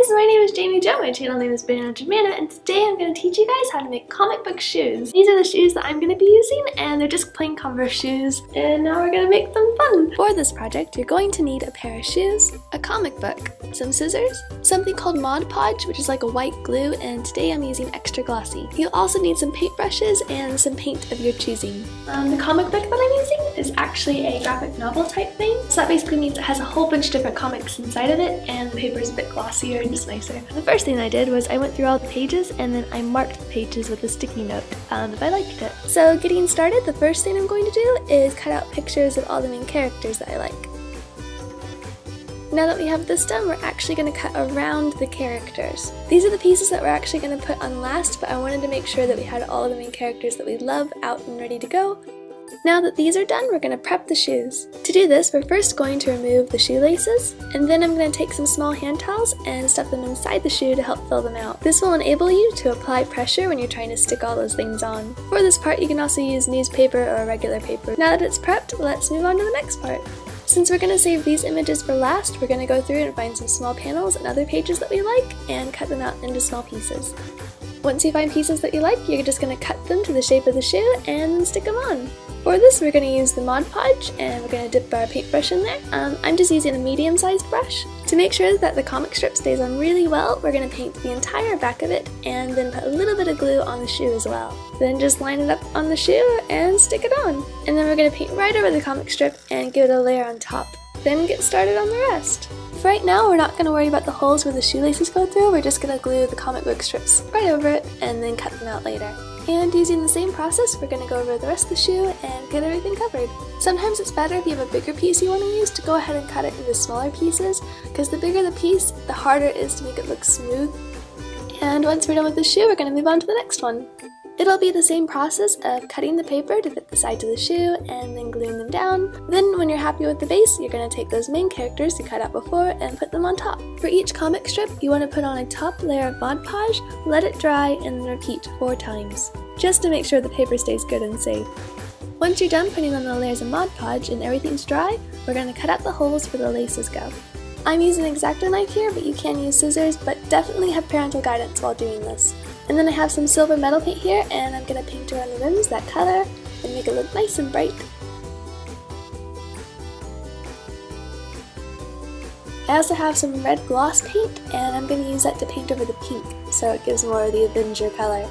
guys, my name is Jamie Jo, my channel name is Bananajamana, and today I'm going to teach you guys how to make comic book shoes. These are the shoes that I'm going to be using, and they're just plain converse shoes, and now we're going to make them fun. For this project, you're going to need a pair of shoes, a comic book, some scissors, something called Podge, which is like a white glue, and today I'm using extra glossy. You'll also need some paintbrushes and some paint of your choosing. The comic book that I'm using is actually a graphic novel type thing, so that basically means it has a whole bunch of different comics inside of it, and the paper is a bit glossier and just nicer. The first thing I did was I went through all the pages and then I marked the pages with a sticky note if I liked it. So getting started, the first thing I'm going to do is cut out pictures of all the main characters that I like. Now that we have this done, we're actually going to cut around the characters. These are the pieces that we're actually going to put on last, but I wanted to make sure that we had all of the main characters that we love out and ready to go. Now that these are done, we're going to prep the shoes. To do this, we're first going to remove the shoelaces, and then I'm going to take some small hand towels and stuff them inside the shoe to help fill them out. This will enable you to apply pressure when you're trying to stick all those things on. For this part, you can also use newspaper or regular paper. Now that it's prepped, let's move on to the next part. Since we're going to save these images for last, we're going to go through and find some small panels and other pages that we like and cut them out into small pieces. Once you find pieces that you like, you're just going to cut them to the shape of the shoe and stick them on. For this, we're going to use the Podge, and we're going to dip our paintbrush in there. I'm just using a medium-sized brush. To make sure that the comic strip stays on really well, we're going to paint the entire back of it and then put a little bit of glue on the shoe as well. Then just line it up on the shoe and stick it on. And then we're going to paint right over the comic strip and give it a layer on top. Then get started on the rest. For right now, we're not going to worry about the holes where the shoelaces go through, we're just going to glue the comic book strips right over it and then cut them out later. And using the same process, we're going to go over the rest of the shoe and get everything covered. Sometimes it's better if you have a bigger piece you want to use to go ahead and cut it into smaller pieces, because the bigger the piece, the harder it is to make it look smooth. And once we're done with the shoe, we're going to move on to the next one. It'll be the same process of cutting the paper to fit the sides of the shoe and then gluing them down. Then when you're happy with the base, you're going to take those main characters you cut out before and put them on top. For each comic strip, you want to put on a top layer of Mod Podge, let it dry, and then repeat 4 times, just to make sure the paper stays good and safe. Once you're done putting on the layers of Mod Podge and everything's dry, we're going to cut out the holes where the laces go. I'm using an X-acto knife here, but you can use scissors, but definitely have parental guidance while doing this. And then I have some silver metal paint here, and I'm going to paint around the rims that color and make it look nice and bright. I also have some red gloss paint, and I'm going to use that to paint over the pink, so it gives more of the Avenger color.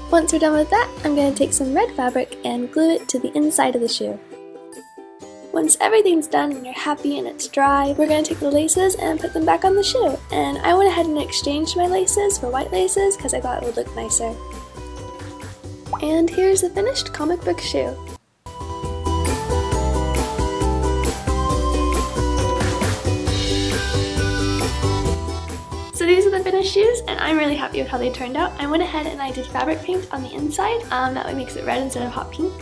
Once we're done with that, I'm going to take some red fabric and glue it to the inside of the shoe. Once everything's done and you're happy and it's dry, we're going to take the laces and put them back on the shoe. And I went ahead and exchanged my laces for white laces because I thought it would look nicer. And here's the finished comic book shoe. So these are the finished shoes, and I'm really happy with how they turned out. I went ahead and I did fabric paint on the inside, that way makes it red instead of hot pink.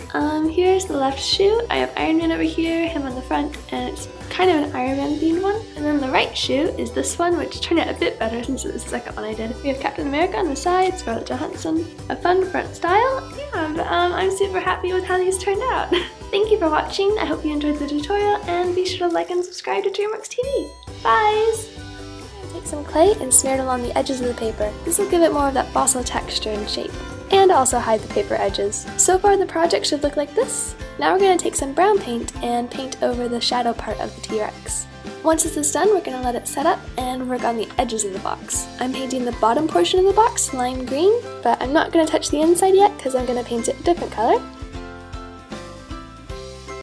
Here's the left shoe. I have Iron Man over here, him on the front, and it's kind of an Iron Man themed one. And then the right shoe is this one, which turned out a bit better since it was the second one I did. We have Captain America on the side, Scarlett Johansson, a fun front style. Yeah, but I'm super happy with how these turned out. Thank you for watching. I hope you enjoyed the tutorial, and be sure to like and subscribe to DreamWorks TV. Bye! Take some clay and smear it along the edges of the paper. This will give it more of that fossil texture and shape, and also hide the paper edges. So far the project should look like this. Now we're going to take some brown paint and paint over the shadow part of the T-Rex. Once this is done, we're going to let it set up and work on the edges of the box. I'm painting the bottom portion of the box lime green, but I'm not going to touch the inside yet because I'm going to paint it a different color.